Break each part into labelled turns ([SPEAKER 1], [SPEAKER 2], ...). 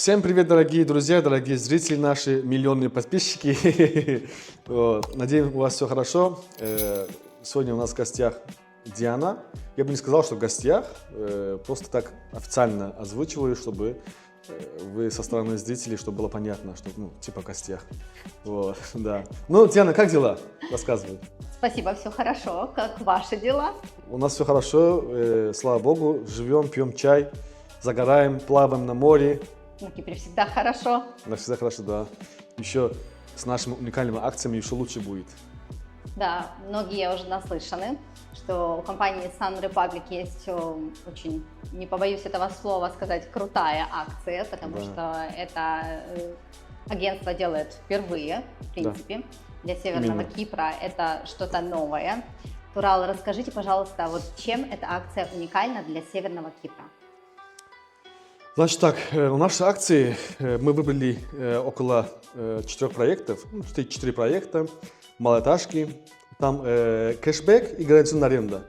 [SPEAKER 1] Всем привет, дорогие друзья, дорогие зрители, наши миллионные подписчики. Надеюсь, у вас все хорошо. Сегодня у нас в гостях Диана. Я бы не сказал, что в гостях, просто так официально озвучиваю, чтобы вы со стороны зрителей, чтобы было понятно, что, типа в гостях. Вот, да. Ну, Диана, как дела? Рассказывай.
[SPEAKER 2] Спасибо, все хорошо. Как ваши дела?
[SPEAKER 1] У нас все хорошо, слава богу. Живем, пьем чай, загораем, плаваем на море.
[SPEAKER 2] На Кипре всегда хорошо.
[SPEAKER 1] Да, всегда хорошо, да. Еще с нашими уникальными акциями еще лучше будет.
[SPEAKER 2] Да, многие уже наслышаны, что у компании Sun Republic есть очень, не побоюсь этого слова сказать, крутая акция, потому что это агентство делает впервые, в принципе, для Северного Кипра. Это что-то новое. Турал, расскажите, пожалуйста, вот чем эта акция уникальна для Северного Кипра?
[SPEAKER 1] Значит так, у нашей акции мы выбрали около 4 проектов, 4 проекта, малоэтажки, там кэшбэк и гарантийная аренда.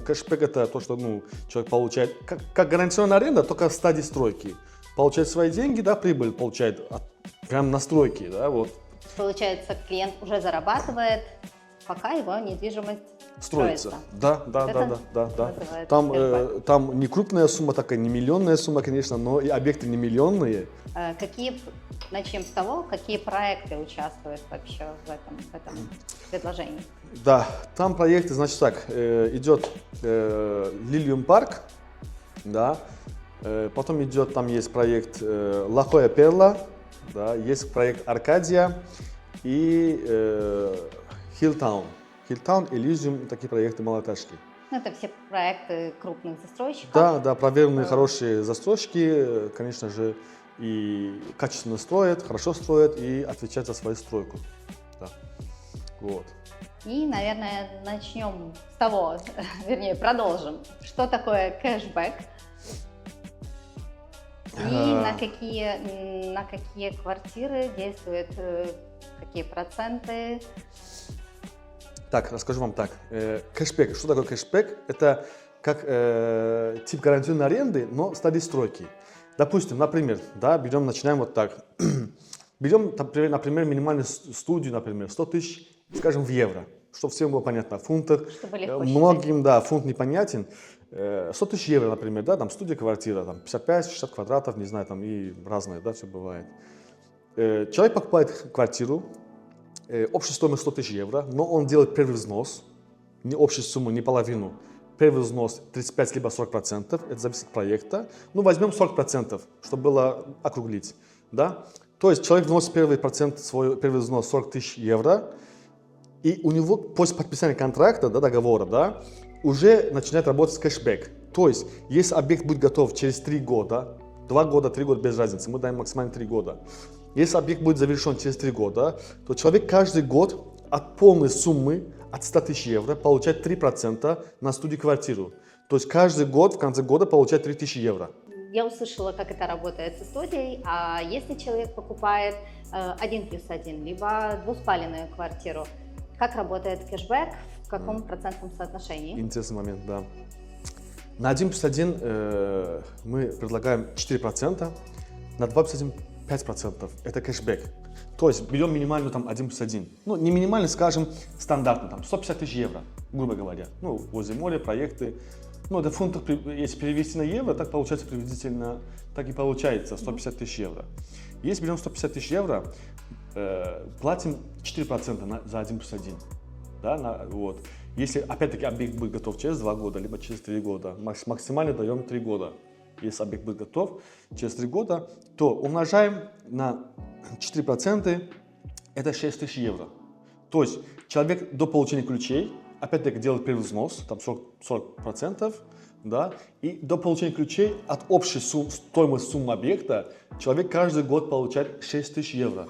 [SPEAKER 1] Кэшбэк это то, что человек получает, как гарантийная аренда, только в стадии стройки. Получает свои деньги, да, прибыль получает прямо на стройке, да, вот.
[SPEAKER 2] Получается, клиент уже зарабатывает, пока его недвижимость строится.
[SPEAKER 1] Да. Там не крупная сумма такая, не миллионная сумма, конечно, но и объекты не миллионные.
[SPEAKER 2] Начнем с того, какие проекты участвуют вообще в этом предложении? Да,
[SPEAKER 1] там проекты, значит так, идет Лилиум парк, да, потом идет, там есть проект La Jolla Perla, да, есть проект Аркадия и Hilltown. Hilltown, Elysium, такие проекты малоэтажки.
[SPEAKER 2] Это все проекты крупных застройщиков?
[SPEAKER 1] Да, проверенные, хорошие застройщики, конечно же, и качественно строят, хорошо строят и отвечают за свою стройку. Да. Вот.
[SPEAKER 2] И, наверное, начнем с того, вернее, продолжим. Что такое кэшбэк? И на какие квартиры действуют, какие проценты?
[SPEAKER 1] Так, расскажу вам так. Кэшбэк. Что такое кэшбэк? Это как тип гарантийной аренды, но в стадии стройки. Допустим, например, да, начинаем вот так. Берем, например, минимальную студию, например, 100 тысяч, скажем, в евро, чтобы всем было понятно, в фунтах. Многим, да, фунт непонятен. 100 тысяч евро, например, да, там студия, квартира, там 55-60 квадратов, не знаю, там и разное, да, все бывает. Человек покупает квартиру, общая стоимость 100 тысяч евро, но он делает первый взнос, не общую сумму, не половину. Первый взнос 35 либо 40%, это зависит от проекта. Возьмем 40%, чтобы было округлить. Да? То есть человек вносит свой первый взнос 40 тысяч евро, и у него после подписания контракта, да, договора, да, уже начинает работать кэшбэк. То есть, если объект будет готов через 3 года, 2 года, 3 года, без разницы, мы даем максимально 3 года. Если объект будет завершен через 3 года, то человек каждый год от полной суммы, от 100 тысяч евро, получает 3% на студию-квартиру. То есть каждый год, в конце года, получает 3000 евро.
[SPEAKER 2] Я услышала, как это работает со студией, а если человек покупает 1+1, либо двуспаленную квартиру, как работает кэшбэк, в каком процентном соотношении?
[SPEAKER 1] Интересный момент, да. На 1+1 мы предлагаем 4%, на 2+1 5%. Это кэшбэк. То есть берем минимальную там 1+1. Не минимальный, скажем, стандартный, там 150 тысяч евро, грубо говоря. Возле моря, проекты. Это в фунтах, если перевести на евро, так получается приблизительно, так и получается 150 тысяч евро. Если берем 150 тысяч евро, платим 4% за 1+1. Да, вот. Если, опять-таки, объект будет готов через 2 года, либо через 3 года, максимально даем 3 года. Если объект будет готов через 3 года, то умножаем на 4%, это 6 тысяч евро. То есть человек до получения ключей, опять-таки, делает первый взнос, там 40%, да, и до получения ключей от общей стоимости суммы объекта человек каждый год получает 6 тысяч евро.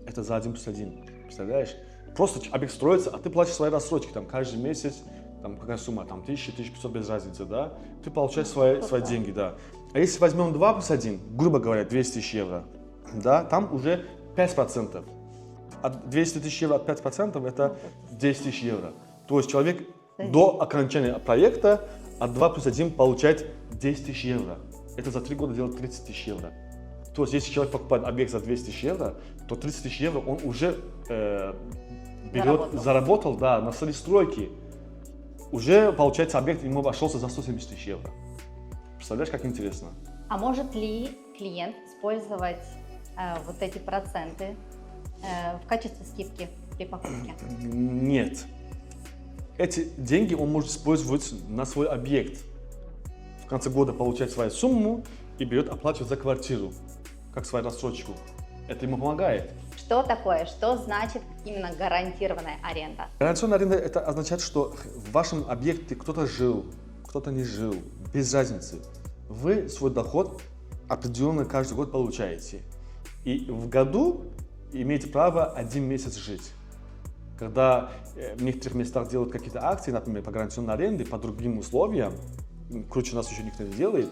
[SPEAKER 1] Это за 1+1, представляешь? Просто объект строится, а ты платишь свои рассрочки, там каждый месяц, там какая сумма, там 1000-1500 без разницы, да, ты получаешь свои деньги, да. А если возьмем 2+1, грубо говоря, 200 тысяч евро, да, там уже 5%. От 200 тысяч евро от 5% это 10 тысяч евро. То есть человек до окончания проекта от 2+1 получает 10 тысяч евро. Это за 3 года делает 30 тысяч евро. То есть, если человек покупает объект за 200 тысяч евро, то 30 тысяч евро он уже заработал, да, на стадии стройки. Уже, получается, объект ему обошелся за 170 тысяч евро. Представляешь, как интересно?
[SPEAKER 2] А может ли клиент использовать вот эти проценты в качестве скидки при покупке?
[SPEAKER 1] Нет. Эти деньги он может использовать на свой объект. В конце года получает свою сумму и берет оплачивать за квартиру, как свою рассрочку. Это ему помогает.
[SPEAKER 2] Что такое, что значит именно гарантированная аренда?
[SPEAKER 1] Гарантированная аренда это означает, что в вашем объекте кто-то жил, кто-то не жил, без разницы. Вы свой доход определенно каждый год получаете. И в году имеете право 1 месяц жить. Когда в некоторых местах делают какие-то акции, например, по гарантированной аренде, по другим условиям, круче нас еще никто не делает,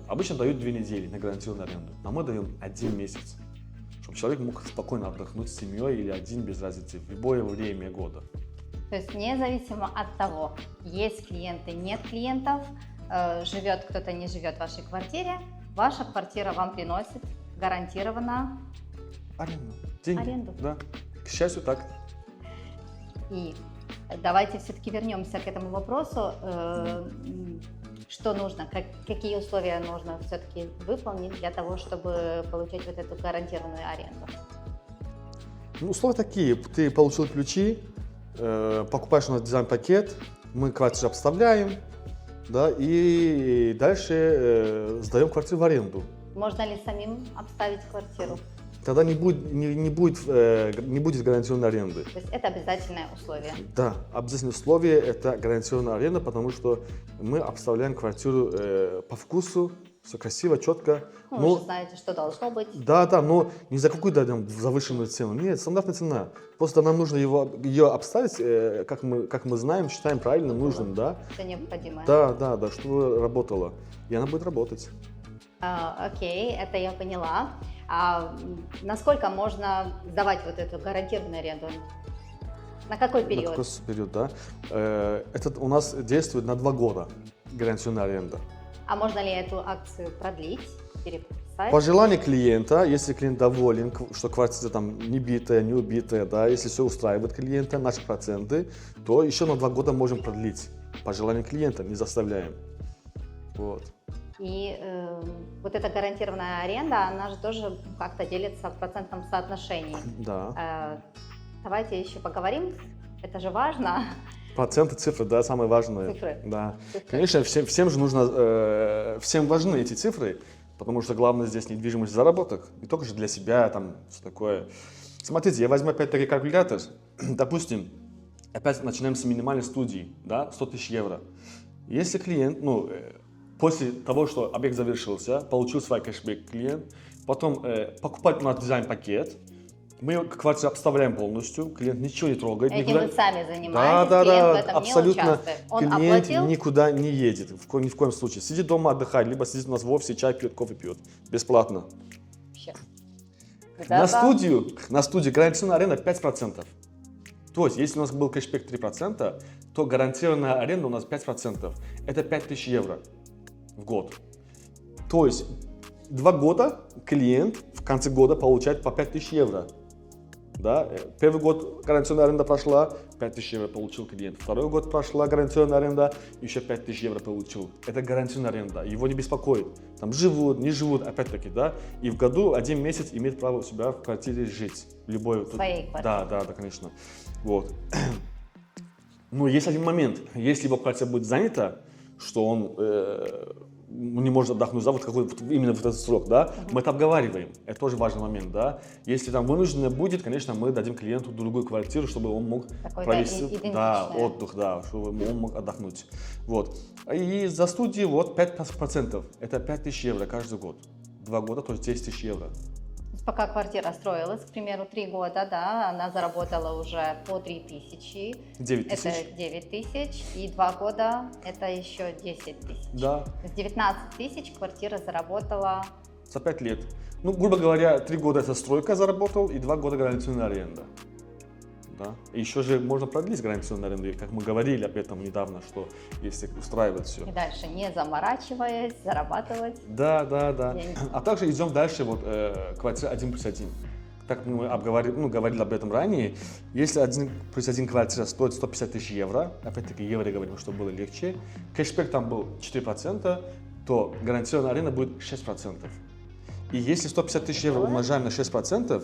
[SPEAKER 1] обычно дают 2 недели на гарантированную аренду, а мы даем 1 месяц, чтобы человек мог спокойно отдохнуть с семьей или один, без разницы, в любое время года.
[SPEAKER 2] То есть независимо от того, есть клиенты, нет клиентов, живет кто-то, не живет в вашей квартире, ваша квартира вам приносит гарантированно
[SPEAKER 1] Аренду. Деньги.
[SPEAKER 2] Аренду.
[SPEAKER 1] Да. К счастью, так.
[SPEAKER 2] И давайте все-таки вернемся к этому вопросу. Что нужно, какие условия нужно все-таки выполнить для того, чтобы получить вот эту гарантированную аренду?
[SPEAKER 1] Ну, условия такие. Ты получил ключи, покупаешь у нас дизайн-пакет, мы квартиру обставляем, да, и дальше сдаем квартиру в аренду.
[SPEAKER 2] Можно ли самим обставить квартиру?
[SPEAKER 1] Тогда не будет гарантированной аренды.
[SPEAKER 2] То есть это обязательное условие?
[SPEAKER 1] Да, обязательное условие – это гарантированная аренда, потому что мы обставляем квартиру по вкусу, все красиво, четко.
[SPEAKER 2] Ну, вы же знаете, что должно быть.
[SPEAKER 1] Да, но не за какую-то завышенную цену. Нет, стандартная цена. Просто нам нужно ее обставить, как мы знаем, считаем правильно, нужным, да?
[SPEAKER 2] Все необходимое.
[SPEAKER 1] Да, чтобы работало. И она будет работать.
[SPEAKER 2] Окей, это я поняла. А насколько можно сдавать вот эту гарантированную аренду? На какой период?
[SPEAKER 1] На какой период, да. Это у нас действует на 2 года гарантированная аренда.
[SPEAKER 2] А можно ли эту акцию продлить, переписать?
[SPEAKER 1] По желанию клиента, если клиент доволен, что квартира там не битая, не убитая, да, если все устраивает клиента, наши проценты, то еще на 2 года можем продлить. По желанию клиента, не заставляем. Вот.
[SPEAKER 2] И вот эта гарантированная аренда, она же тоже как-то делится в процентном соотношении.
[SPEAKER 1] Да.
[SPEAKER 2] Давайте еще поговорим, это же важно.
[SPEAKER 1] Проценты, цифры, да, самое важное.
[SPEAKER 2] Цифры.
[SPEAKER 1] Да.
[SPEAKER 2] Цифры.
[SPEAKER 1] Конечно, всем же нужно, всем важны эти цифры, потому что главное здесь недвижимость заработок, не только же для себя, там, все такое. Смотрите, я возьму опять-таки калькулятор, допустим, опять начинаем с минимальной студии, да, 100 тысяч евро. Если клиент, после того, что объект завершился, получил свой кэшбэк клиент, потом покупает у нас дизайн-пакет, мы квартиру обставляем полностью, клиент ничего не трогает.
[SPEAKER 2] Этим
[SPEAKER 1] никуда...
[SPEAKER 2] вы сами занимаетесь, клиент в этом
[SPEAKER 1] абсолютно.
[SPEAKER 2] не участвует. Он
[SPEAKER 1] клиент
[SPEAKER 2] оплатил?
[SPEAKER 1] Никуда не едет, ни в коем случае. Сидит дома, отдыхает, либо сидит у нас в офисе, чай пьет, кофе пьет. Бесплатно.
[SPEAKER 2] Вообще.
[SPEAKER 1] На студию гарантированная аренда 5%. То есть, если у нас был кэшбэк 3%, то гарантированная аренда у нас 5%. Это 5000 евро в год. То есть 2 года клиент в конце года получает по 5000 евро. Да? Первый год гарантированная аренда прошла, 5000 евро получил клиент. Второй год прошла гарантированная аренда, еще 5000 евро получил. Это гарантированная аренда, его не беспокоит. Там живут, не живут, опять-таки, да. И в году 1 месяц имеет право у себя в квартире жить. Любой.
[SPEAKER 2] В своей квартире.
[SPEAKER 1] Да, конечно. Вот. Но есть один момент. Если его квартира будет занята, что он не может отдохнуть за именно в этот срок, да, мы это обговариваем. Это тоже важный момент, да. Если там вынуждено будет, конечно, мы дадим клиенту другую квартиру, чтобы он мог провести отдых, да, чтобы он мог отдохнуть. Вот. И за студии 5%, это 5000 евро каждый год. 2 года, то есть 10 тысяч евро.
[SPEAKER 2] Пока квартира строилась, к примеру, 3 года, да, она заработала уже по 3000.
[SPEAKER 1] 9 тысяч.
[SPEAKER 2] Это 9 тысяч. И 2 года это еще 10 тысяч.
[SPEAKER 1] Да.
[SPEAKER 2] С 19 тысяч квартира заработала.
[SPEAKER 1] За 5 лет. Ну, грубо говоря, 3 года это стройка заработал и 2 года гарантированная аренда. Да? И еще же можно продлить гарантийную аренду, как мы говорили об этом недавно, что если устраивает все.
[SPEAKER 2] И дальше, не заморачиваясь, зарабатывать.
[SPEAKER 1] Да, да, да.
[SPEAKER 2] Деньги.
[SPEAKER 1] А также идем дальше, вот квартира 1+1. Так мы говорили об этом ранее. Если 1+1 квартира стоит 150 тысяч евро, опять-таки евро говорим, чтобы было легче, кэшбэк там был 4%, то гарантированная аренда будет 6%. И если 150 тысяч евро умножаем на 6%,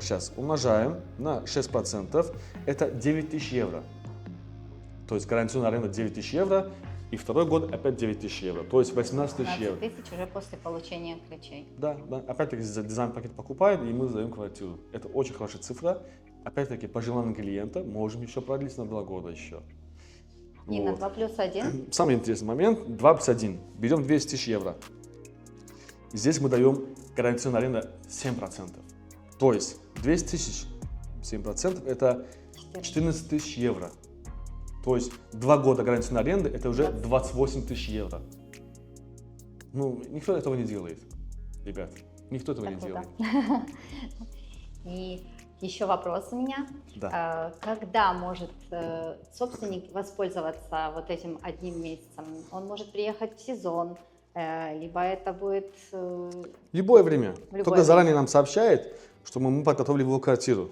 [SPEAKER 1] сейчас умножаем на 6%, это 9 тысяч евро. То есть гарантированная аренда 9 тысяч евро, и второй год опять 9 тысяч евро, то есть 18 тысяч евро.
[SPEAKER 2] 15 тысяч уже после получения ключей.
[SPEAKER 1] Да, да. Опять-таки дизайн-пакет покупает, и мы сдаем квартиру. Это очень хорошая цифра. Опять-таки, по желанию клиента можем еще продлить на 2 года еще.
[SPEAKER 2] И на 2+1?
[SPEAKER 1] Самый интересный момент, 2+1. Берем 200 тысяч евро. Здесь мы даем гарантированную аренду 7%. То есть 200 тысяч, 7% это 14 тысяч евро. То есть 2 года гарантийной аренды это уже 28 тысяч евро. Ну, никто этого не делает, ребят. Никто этого не делает.
[SPEAKER 2] И еще вопрос у меня.
[SPEAKER 1] Да.
[SPEAKER 2] Когда может собственник воспользоваться вот этим 1 месяцем? Он может приехать в сезон, либо это будет...
[SPEAKER 1] Любое время.
[SPEAKER 2] Любое
[SPEAKER 1] Только заранее нам сообщает, что мы подготовили его квартиру.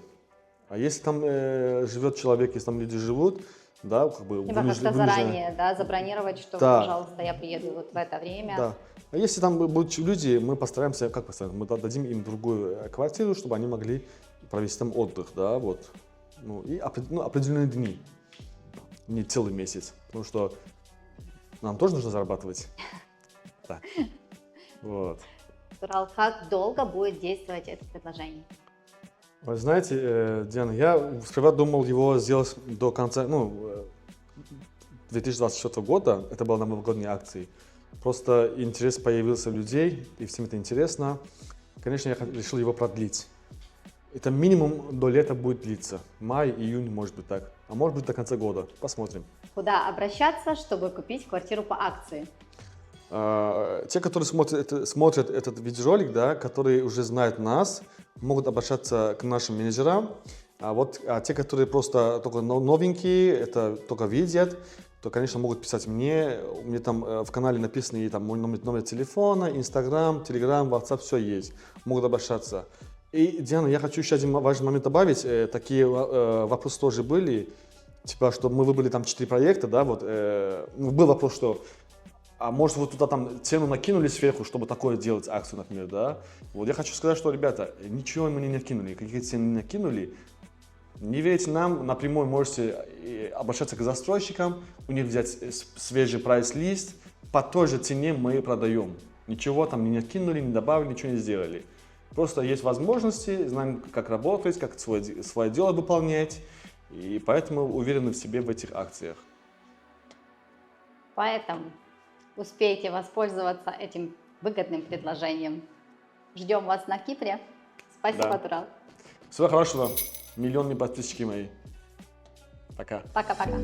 [SPEAKER 1] А если там живет человек, если там люди живут, да, как бы...
[SPEAKER 2] Либо как-то заранее, да, забронировать, что,
[SPEAKER 1] Да.
[SPEAKER 2] пожалуйста, я приеду вот в это время.
[SPEAKER 1] Да. А если там будут люди, мы постараемся, как постараемся, мы дадим им другую квартиру, чтобы они могли провести там отдых, да, вот. Ну, и определенные дни, не целый месяц, потому что нам тоже нужно зарабатывать. Да. Вот.
[SPEAKER 2] Турал, как долго будет действовать это предложение?
[SPEAKER 1] Вы знаете, Диана, я сперва думал его сделать до конца, 2024 года, это была новогодняя акция. Просто интерес появился у людей, и всем это интересно. Конечно, я решил его продлить. Это минимум до лета будет длиться. Май, июнь, может быть так. А может быть до конца года. Посмотрим.
[SPEAKER 2] Куда обращаться, чтобы купить квартиру по акции?
[SPEAKER 1] Те, которые смотрят этот видеоролик, да, которые уже знают нас, могут обращаться к нашим менеджерам. А те, которые просто только новенькие, это только видят, то, конечно, могут писать мне. У меня там в канале написано и там мой номер телефона, Инстаграм, Телеграм, WhatsApp, все есть. Могут обращаться. И, Диана, я хочу еще один важный момент добавить. Такие вопросы тоже были. Типа, что мы выбрали там 4 проекта, да, вот. Был вопрос, что а может вот туда там цену накинули сверху, чтобы такое делать акцию, например, да? Вот я хочу сказать, что, ребята, ничего мы не накинули, какие цены не накинули. Не верите нам, напрямую можете обращаться к застройщикам, у них взять свежий прайс-лист, по той же цене мы продаем. Ничего там не накинули, не добавили, ничего не сделали. Просто есть возможности, знаем, как работать, как свое дело выполнять, и поэтому уверены в себе в этих акциях.
[SPEAKER 2] Поэтому успейте воспользоваться этим выгодным предложением. Ждем вас на Кипре. Спасибо,
[SPEAKER 1] Да.
[SPEAKER 2] Турал.
[SPEAKER 1] Всего хорошего. Миллионные подписчики мои. Пока.
[SPEAKER 2] Пока-пока.